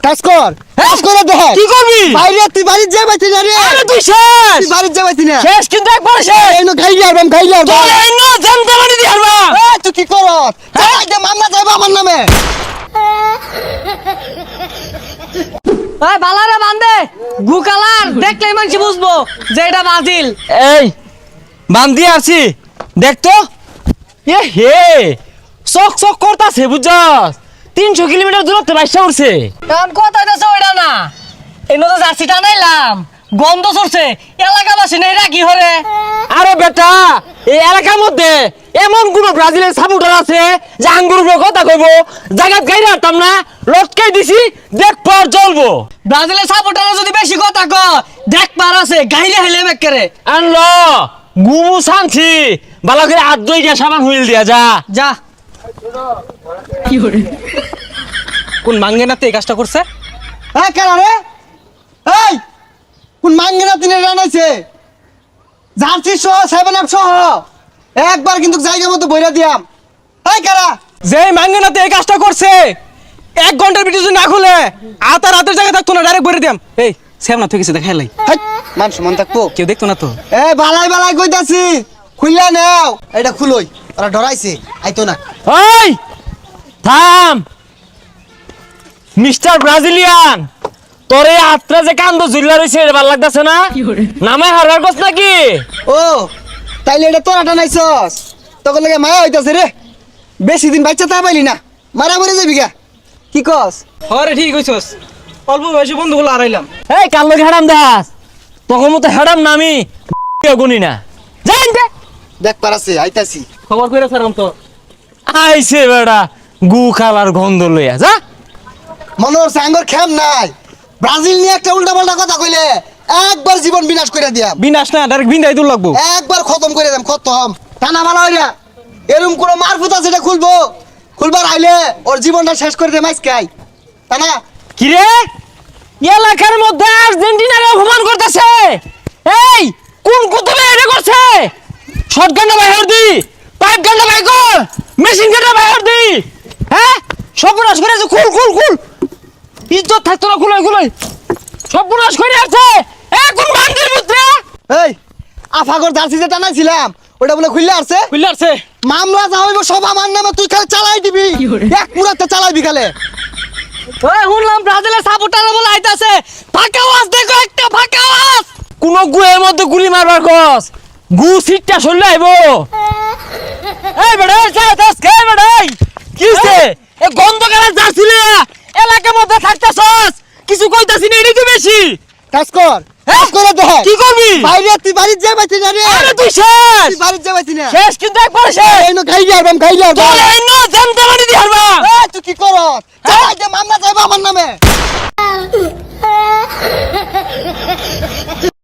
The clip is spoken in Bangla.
কাজ কর কাজ করে দেখ কি করবি বাইরে তুই বাড়ি যা বাইতে না রে আরে তুই শেষ তুই বাড়ি যা বাইতে না শেষ কিন্তু একবার শেষ এই নো খাই যাবাম চল এই না জানতে মারি দি হারবা এই তুই কি কর চাই দে মামলা যাইবা আমার নামে ওই বালারে বান্দে গু কালার দেখলেই মানুষ বুঝবো যে এটা বাজিল। এই বান্দি আছি দেখ তো এ হে চক চক করতাছে বুঝছস 300 কিলোমিটার দূরত্বে বাইসা উঠছে কারণ কথা হইতেছে ওইটা না, এনে তো জার্সি টানাইলাম গন্ধ চড়ছে এলাকাবাসী নেই রাখি হরে। আরে বেটা এই এলাকার মধ্যে এমন কোন ব্রাজিলের সাপোর্টার আছে যে আঙ্গুর কথা কইবো জায়গাত গাইরা আরতাম না লটকাই দিছি দেখ পর জ্বলবো ব্রাজিলের সাপোর্টাররা যদি বেশি কথা কয় দেখ পার আছে গাইলে হেলে মেকরে আনলো গুমু শান্তি ভালো করে হাত ধুই গিয়া সাবান হুইল দিয়া যা যা। কোন মাঙ্গেনাতে এই কাজটা করছে এই কারা রে এই কোন মাঙ্গিনা তিনে রানাইছে জার্সি সহ 7 আপ সহ একবার কিন্তু জায়গা মতো বইরা দিয়াম। এই কারা যে মাঙ্গেনাতে এই কাজটা করছে 1 ঘন্টার ভিডিও যদি না খুলে আতা রাতের জায়গা থাকতো না ডাইরেক্ট বইরে দিয়াম। এই সেম না থেকে দেখাইলাই হেই মান সমান থাকবো কেউ দেখতো না তো এই বালাই বালাই কইতাছি খুললা নাও এটা খুলই ওরা ডরাইছে আইতো না ওই থাম মিস্টার ব্রাজিলিয়ান তোরে আত্রা যে কান্দ ঝুল্লা রইছে এটা ভালো লাগতাছে না নামে হারার কস নাকি ও তাইলে এটা তোরা টানাইছস তখন লাগে মায়া হইতাছে রে বেশি দিন বাচ্চা তা পাইলি না মারা মরে যাবি গা কি কস আরে ঠিক কইছস অল্প বয়সে বন্ধুগুলো হারাইলাম এই কাল্লো হেডাম দাস তখন মতো হেডাম না আমি গুনি না জান দে দেখ পারাছে আইতাছি খবর কইরা সারাম তো আইছে বেড়া গু খালার গন্ধ লইয়া যা মনোর সাঙ্গর খেম নাই ব্রাজিল নিয়ে একটা উল্টা পাল্টা কথা কইলে একবার জীবন বিনাশ করে দিয়াম বিনাশ না ডাইরেক্ট বিন্দাই দূর লাগবো একবার খতম করে দিলাম খতম টানা ভালো হইরা এরকম কোন মারফুত আছে এটা খুলবো খুলবার আইলে ওর জীবনটা শেষ করে দে মাইসকাই টানা কি রে এলাকার মধ্যে আর্জেন্টিনারে অপমান করতেছে এই কোন কুতুবে এটা করছে শটগানটা বাইর দি পাইপ গানটা বাইর কর মেশিন গানটা বাইর দি হ্যাঁ সর্বনাশ করে আছে খুল খুল খুল ইজ্জত থাকতো না খুলাই খুলাই সর্বনাশ করে আছে এ কোন বান্দির পুত্র এই আফাগর জার্সি যে টানাইছিলাম ওটা বলে খুললে আসছে খুলে আছে মামলা যা হইব সব আমার নামে তুই খালি চালাই দিবি এক মুরাতে চালাইবি খালে ওই শুনলাম ব্রাজিলের সাপোর্টাররা বলে আইতাছে ফাঁকা আওয়াজ দেখো একটা ফাঁকা আওয়াজ। কোন গুয়ের মধ্যে গুলি মারবার কস গু সিটটা সরলে আইবো এই বেড়া চাইতাস কে বেড়া কি হইছে এ গন্ধ গেলা যাচ্ছিলে এলাকার মধ্যে থাকতাছস কিছু কইতাছি না এটাই তো বেশি কাজ কর কাজ করে দেখ কি করবি বাইরে তুই বাড়ি যা বাইতে না রে আরে তুই শেষ তুই বাড়ি যা বাইতে না শেষ কিন্তু একবার শেষ এই নো খাই যাবাম চল এই না জানতে মারি দি হারবা এই তুই কি কর চাই দে মামলা যাইবা আমার নামে